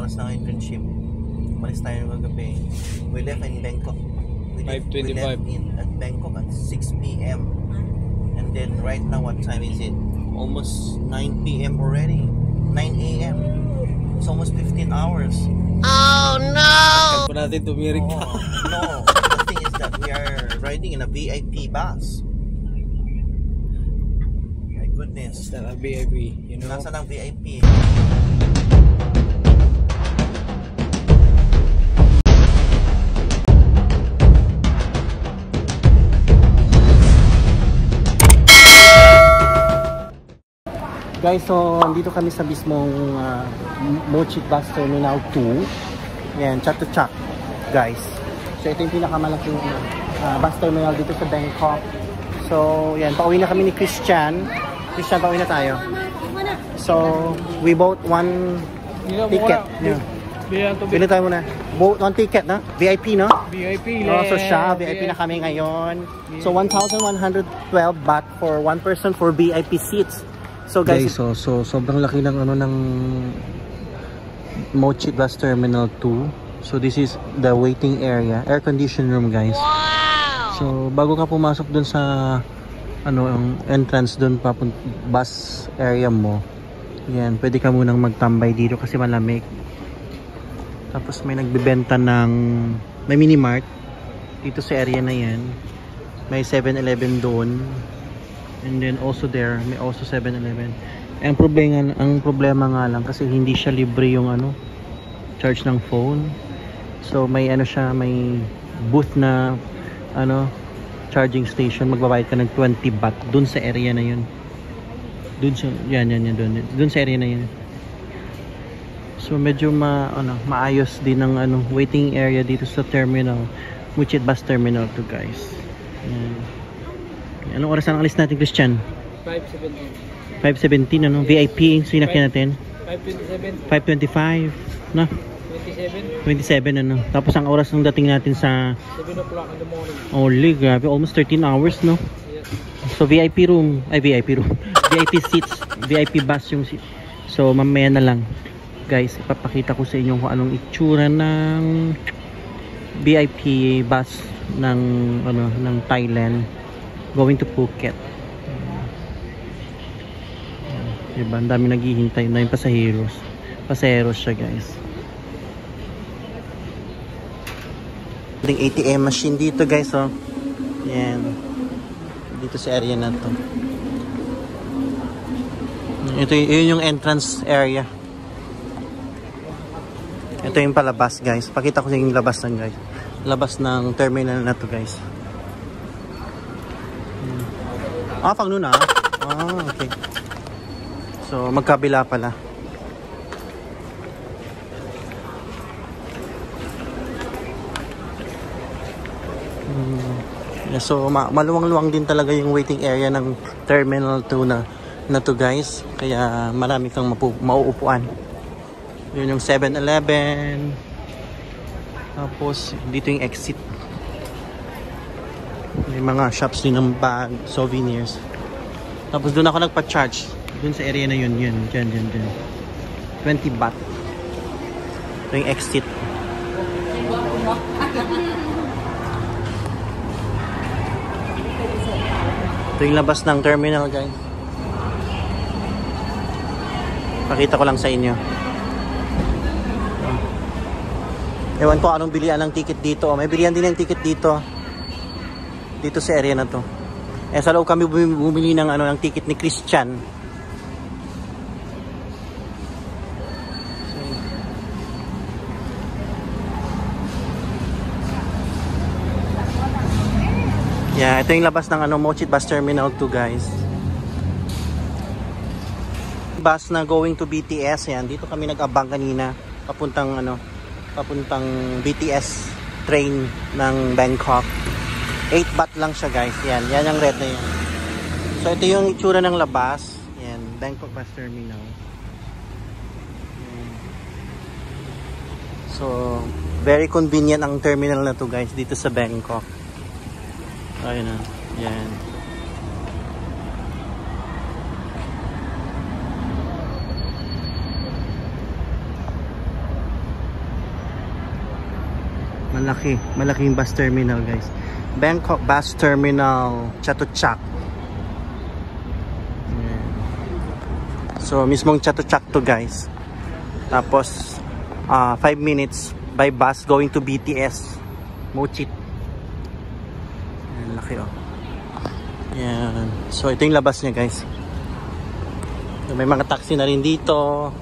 oras na ang internship? Umalis tayo ng gabi. We left in Bangkok. We left at Bangkok at 6 p.m. And then right now, what time is it? Almost 9 p.m. already. 9 a.m. It's almost 15 hours. Oh no! Natin tumirik pa. No. The thing is that we are riding in a VIP bus. My goodness. It's not a VIP, you know? Nasaan ang VIP? Guys, so dito kami sa mismong Mochit Bus Terminal 2. Yan, Chatuchak, guys. So ito yung pinakamalaking bus terminal dito sa Bangkok. So yan, pauwi na kami ni Christian. Christian, pauwi na tayo. So we bought one ticket. Pili tayo muna. Bought one ticket, no? VIP, no? VIP. So siya, VIP na kami ngayon. So 1,112 baht for one person for VIP seats. So guys, so sobrang laki ng ng Mochit Bus Terminal 2. So this is the waiting area, air conditioned room, guys. Wow! So bago ka pumasok dun sa ang entrance dun bus area mo, yan, pwede ka munang magtambay dito kasi malamig. Tapos may nagbebenta may mini mart dito sa area na yan. May 7-Eleven doon. And then also there, may also 7-Eleven. Ang problema nga lang kasi hindi siya libre yung charge ng phone. So may may booth na charging station. Magbabayad ka ng 20 baht dun sa area na yun. Dun sa dun sa area na yun. So medyo maayos din ang waiting area dito sa terminal, Mochit Bus Terminal 2, guys. Yan. Anong oras ang alis natin, Christian? 5:17. 5:17, VIP, sinakyan natin? 5:27. 5:25, no? 27. 27, Tapos ang oras ng dating natin sa 7 o'clock in the morning. Only, grabe, almost 13 hours, no? Yes. So VIP seats, VIP bus yung seat. So mamaya na lang, guys, ipapakita ko sa inyo kung anong itsura ng VIP bus ng Thailand going to Phuket. Diba? Ang dami naghihintay na yung pasaheros siya, guys. Yung ATM machine dito, guys, oh. Yan. Dito sa area na to. Yun yung entrance area. Ito yung palabas, guys. Pakita ko sa inyo yung labas ng, guys. Labas ng terminal na to, guys. Pang noon okay. So magkabila pala. So maluwang-luwang din talaga yung waiting area ng Terminal 2 na to, guys. Kaya marami kang mauupuan. Yun yung 7-Eleven. Tapos dito yung exit. May mga shops din ng bag, souvenirs. Tapos doon ako nagpa-charge. Doon sa area na yun. Dyan. 20 baht. Ito yung exit. Ito yung labas ng terminal, guys. Pakita ko lang sa inyo. Ewan ko anong bilian ng ticket dito. May bilian din ng ticket dito. Dito sa area na to. Sa loob kami bumili ng ng ticket ni Christian. Yeah, ito yung labas ng Mochit Bus Terminal 2, guys. Bus na going to BTS, yan. Dito kami nag-abang kanina papuntang BTS train ng Bangkok. 8 baht lang siya, guys. Yan yung red na yan. So ito yung itsura ng labas. Yan, Bangkok Bus Terminal. Yan. So very convenient ang terminal na to, guys, dito sa Bangkok. Ayun na. Yan. malaking bus terminal guys. Bangkok Bus Terminal Chatuchak. So mismong Chatuchak to guys. Tapos 5 minutes by bus going to BTS Mochit. Ayan, laki oh. Ayan. So ito yung labas niya guys. May mga taxi na rin dito.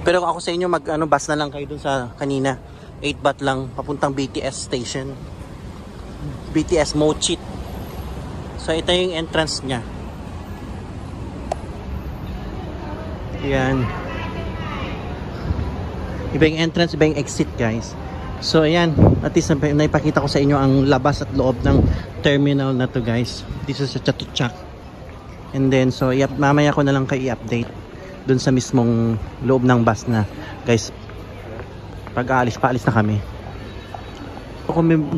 Pero ako sa inyo bus na lang kayo dun sa kanina. 8 baht lang papuntang BTS station. BTS Mochit. So ito yung entrance niya. Ayan. Iba yung entrance, iba yung exit guys. So ayan, at least naipakita ko sa inyo ang labas at loob ng terminal na to guys. Dito sa Chatuchak. And then so mamaya ko na lang kayo i-update dun sa mismong loob ng bus na guys. Pag paalis na kami.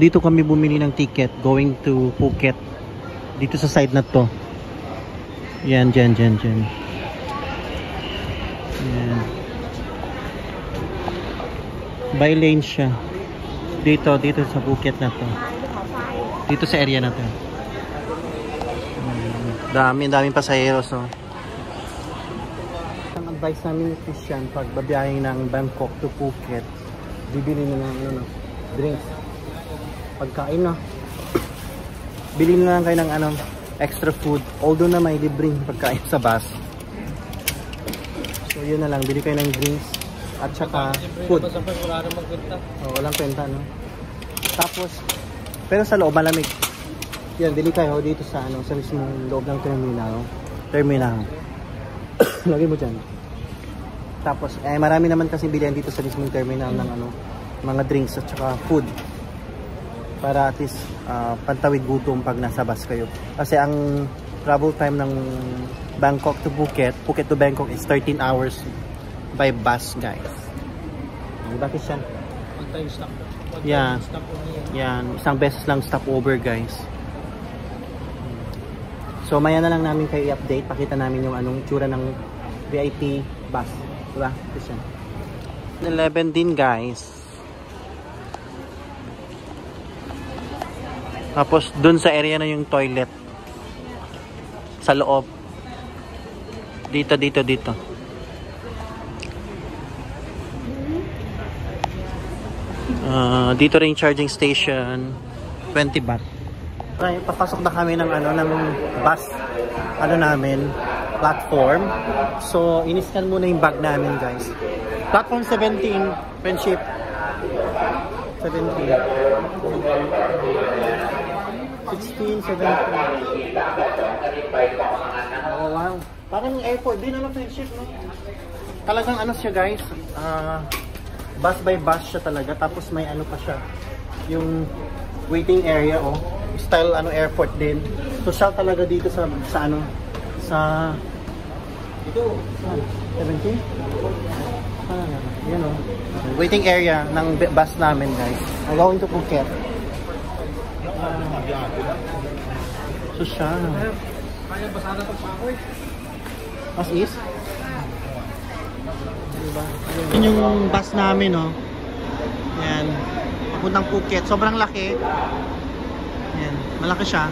Dito kami bumili ng ticket going to Phuket. Dito sa side na to. Yan, dyan. Yan. By lane siya. Dito sa Phuket na to. Dito sa area na to. Daming pasahero so. Ang advice namin ni Christian pag babiyahin ng Bangkok to Phuket, bibili na ng drinks. Pagkain na. Bili na lang kayo ng extra food. Although na may libreng pagkain sa bus. So yun na lang, bili kayo ng drinks at saka food. Walang kwenta no. Tapos pero sa loob malamig. Yan, bili kayo dito sa sa mismong loob ng terminal. Lagay mo dyan. Tapos marami naman kasi bilihan dito sa mismong terminal ng mga drinks at saka food. Para at least pantawid gutom pag nasa bus kayo. Kasi ang travel time ng Bangkok to Phuket to Bangkok is 13 hours by bus guys. Bakit siya? One time stop. Yeah. Yan, isang beses lang stopover guys. So maya na lang namin kayo i-update. Pakita namin yung tsura ng VIP bus. Diba? Christian. 11 din guys. Tapos dun sa area na yung toilet. Sa loob. Dito. Dito rin charging station. 20 baht. Okay, papasok na kami ng bus namin, platform. So iniscan muna yung bag namin guys. Platform 17, friendship 17. 16, 17. Oh wow. Parang airport din friendship no. Talagang siya guys. Bus by bus siya talaga. Tapos may pa siya. Yung waiting area style airport din. Social talaga dito sa dito 17. Yan waiting area ng bus namin guys. I'm going to Phuket. Social. Kaya basada to pa ako As is? Diba? Yun yung bus namin Yan. Papuntang Phuket. Sobrang laki. Yan. Malaki siya.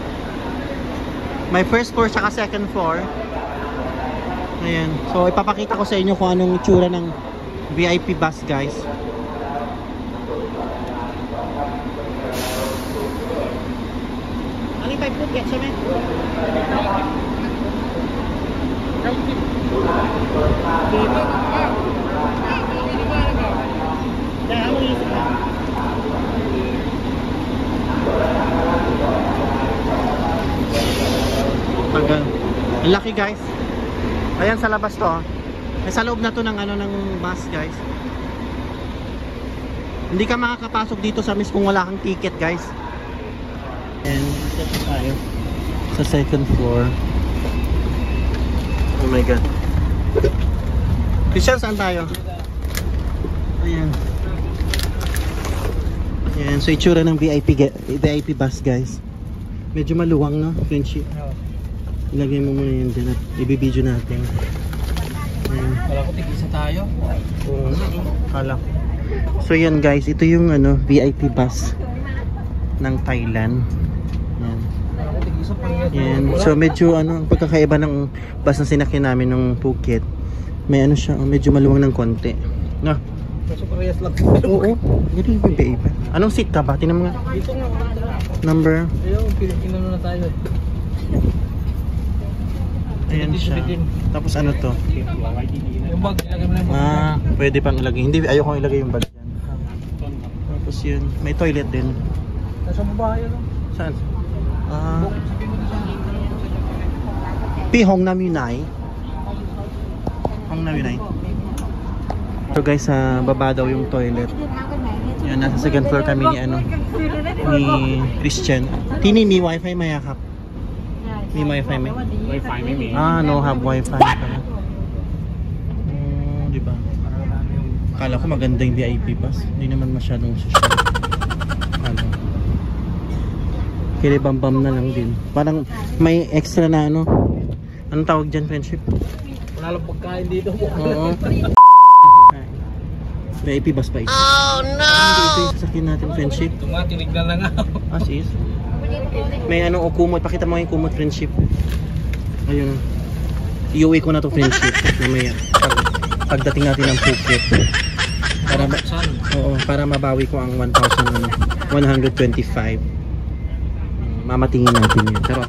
May first floor saka second floor. Ayan. So ipapakita ko sa inyo kung anong itsura ng VIP bus guys. Ano yung 5 Phuket sa men? Ang laki guys. Ayan sa labas to. Sa loob na to ng bus guys. Hindi ka makakapasok dito sa mismong wala kang ticket guys. And dito tayo sa second floor. Oh my god. Christian, saan tayo? Ayan. Ayan, so itsura ng VIP bus guys. Medyo maluwang no, friendship. Ilagay mo muna yan dyan at ibibideo natin. Ayan. Kala ko tig-isa tayo. Oo, kala. So yan guys, ito yung VIP bus. ng Thailand. Yan. Yan. So medyo ano, ang pagkakaiba ng bus na sinakyan namin ng Phuket, may ano siya, medyo maluwang ng konti. Na. Kaso parehas lang. Oo. Ganito yung iba-iba. Anong seat ka ba? Tingnan mo nga. Dito nga. Number. Ayun, Pilipino na tayo. Ayan siya. Tapos ano to? Yung bag, ilagay mo na yung bag. Pwede pang ilagay. Hindi, ayoko ilagay yung bag dyan. Tapos yun, may toilet din. Nasa baba yun. Saan? Pi Hong Nam Yunai. Hong Nam Yunai. So guys, baba daw yung toilet. Yan, nasa second floor kami ni ano, ni Christian. Tini, may wifi mayakap. May wifi may? Wi-Fi may may. No have wifi pala. Diba? Akala ko maganda yung VIP pass. Hindi naman masyadong social. Ano? Kiribambam na lang din. Parang may extra na ano. Anong tawag dyan, friendship? Wala lang pagkain dito. Oo. VIP bus pa ito. Oh no! Hindi ito yung sasakyan natin, friendship. Ito nga, tinignan na nga. As is. May ano, kumot. Pakita mo yung kumot, friendship. Ayun. Iuwi ko na to, friendship. Mamaya. Pagdating natin ng Phuket. Para mabawi ko ang 1,125. Mamatingin natin yun. Pero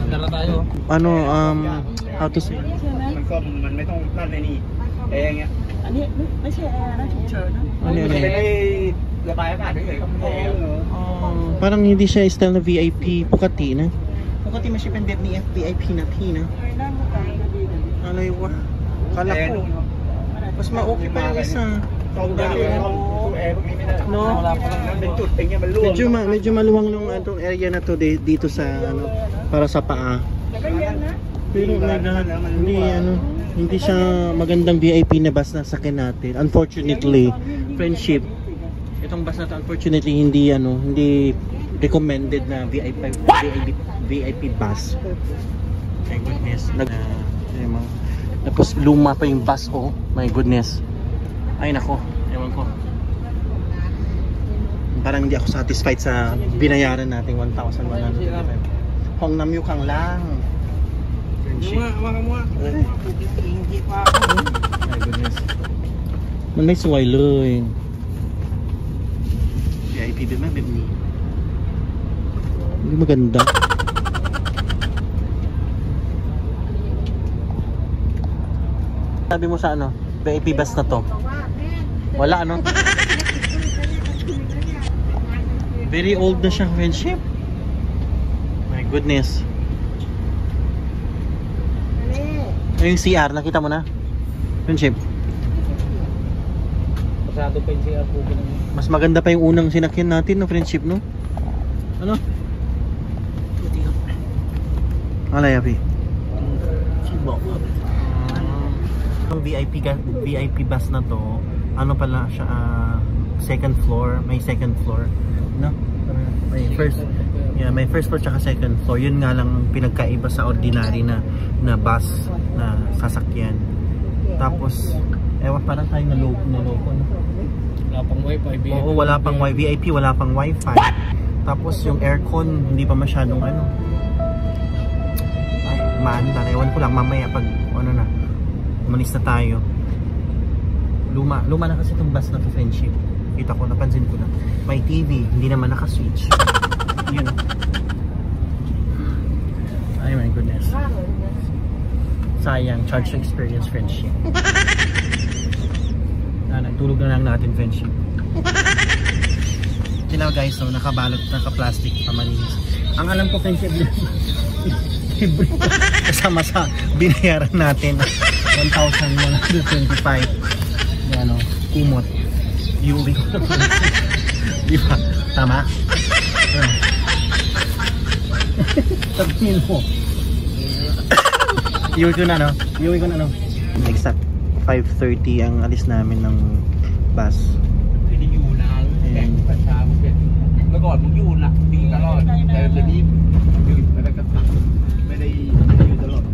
Andala tayo. ano, how to say? มันไม่ต้องนั่นในนี่แอร์เงี้ย อันนี้ไม่ใช่แอร์นะฉุกเฉินนะ Ano มัน yun? เป็นไอ้ระบายอากาศเฉยๆครับแอร์ Parang hindi siya style na VIP. Pukati na. Pukati mo siya pendep ni VIP na P na. นั่งก็ไกลก็ดีกัน Ano yung wa? Kala ko. Mas ma-okay pa yung isa. เข้าทุกอย่างเลยเข้าแอร์พวกนี้ไม่ได้ No? มันเป็นจุดอย่างเงี้ยมันร่วง Medyo maluwang yung itong area na to dito sa ano, para sa paa. แต่ก็เย็นนะ Pero hindi siya magandang VIP na bus na sakyan natin. Unfortunately, friendship. Itong bus na to unfortunately hindi recommended na VIP bus. My goodness. Tapos luma pa yung bus ko. My goodness. Ay nako, ewan ko. Parang hindi ako satisfied sa binayaran nating 1,125. Hong Nam Yukang lang. Friendship. Hindi pa. My goodness. Man may suwayเลย VIP din baแบบนี้? Hindi maganda. Sabi mo sa ano? VIP bus na to. Wala ano? Very old na siya, friendship. My goodness. Yung CR, nakita mo na? Friendship. Pasado pa yung CR po. Mas maganda pa yung unang sinakyan natin, no, friendship, no? Ano? Alay, Api. Ang VIP bus na to, ano pala siya, second floor, may second floor, no? May first floor tsaka second floor. Yun nga lang pinagkaiba sa ordinary na bus na sasakyan. Tapos ewan, parang tayo naloko, no? Wala pang wifi. Oo, wala pang VIP, wala pang wifi. Tapos yung aircon hindi pa masyadong ano, maanda. Ewan ko lang mamaya pag ano na, umalis na tayo. Luma na kasi itong bus na to, friendship. Kita ko, napansin ko na may TV, hindi naman naka-switch. Yun. Ay my goodness. Sayang, charge to experience, friendship. Nagtulog na lang natin, friendship. Sila guys, so nakabalot, naka-plastic, pamalinis. Ang alam ko, friendship, libre kasama sa binayaran natin 1,125. Ano, kumot. Yuri ko. Di ba? Tama? Sabihin mo. Yuri ko na, no? Yuri ko na, no? Exact 5:30 ang alis namin ng bus. ที่อยู่นานแข่งประชาเมื่อก่อนมึงอยู่หนักดีตลอดแต่เดี๋ยวนี้อยู่แล้วก็ไม่ได้อยู่ตลอด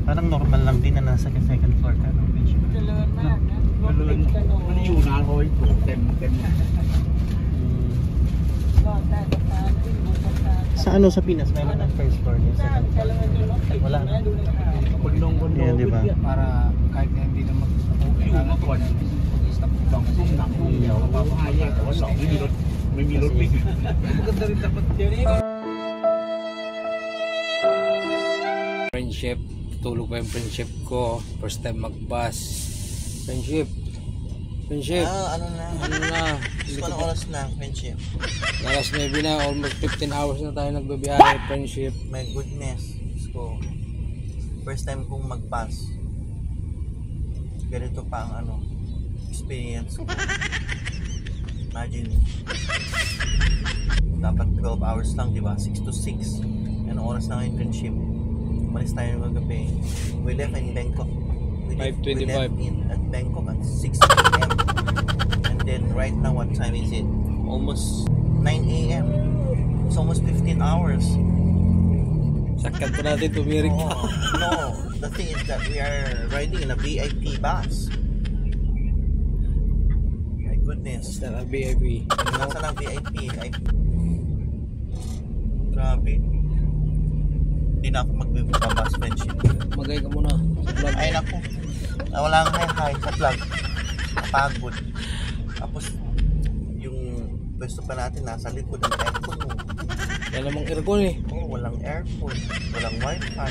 Parang normal lang din na nasa second floor ka, no? เจริญมากนะรถติดถนน มันอยู่นานพอเว Enjoy ko. Tem na. Sa ano sa Pinas? Meron ang first floor niya, second floor. Wala na. Bundong-bundong. Yan, di ba? Para kahit na hindi na Mag-stop bang kung mapapahaya ka. Wala. May milot. maganda rin dapat yan eh. Friendship. Tulog pa yung friendship ko. First time mag-bus. Friendship. Ano na? Gusto ko ng oras na, friendship. Alas 9 na. Almost 15 hours na tayo nagbabiyahe. Friendship. My goodness. So, first time kong mag-bus. Ganito pa ang experience ko. Imagine, dapat 12 hours lang, di ba? 6 to 6. Anong oras na ngayon, friendship? Umalis tayo ng gabi. We left in Bangkok. We left 5:25. at Bangkok at 6 p.m. And then right now, what time is it? Almost 9 a.m. It's almost 15 hours. Sakyan pa natin tumirik. Oh, no, the thing is that we are riding in a VIP bus. My goodness. Basta na VIP. Nasa lang VIP. Grabe. Hindi na ako magbibabas, friendship. Magay ka muna sa vlog. Ay naku. Wala nga hi sa vlog. Napagod. Tapos yung pwesto pa natin nasa likod ng aircon mo. Yan namang aircon eh. Oh, walang aircon. Walang wifi.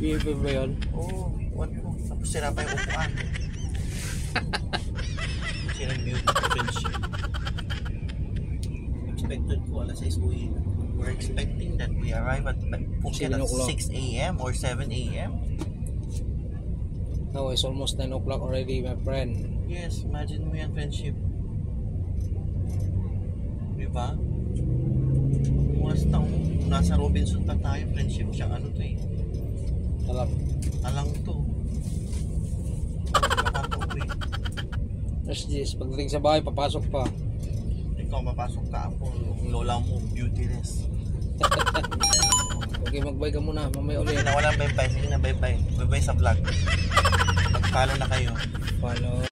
VIP ba yun? Oh, what mo? Tapos sira pa yung upuan. Sira yung beauty friendship. Expected ko alas 6 uwi. We're expecting that we arrive at Phuket at 6 a.m. or 7 a.m. No, it's almost 9 o'clock already, my friend. Yes, imagine mo yan, friendship. Diba? Oras na, nasa Robinson pa tayo, friendship. Siyang ano to eh. Alang to. Nakaka-uwi. Tapos Jess, pagdating sa bahay, papasok pa. Ikaw, mapasok ka ako. Yung lola mo, beautyless. Okay, mag-bye ka muna. Mamaya ulit. Sige na, walang bye-bye. Sige na, bye-bye. Bye-bye sa vlog. Mag-follow na kayo. Follow.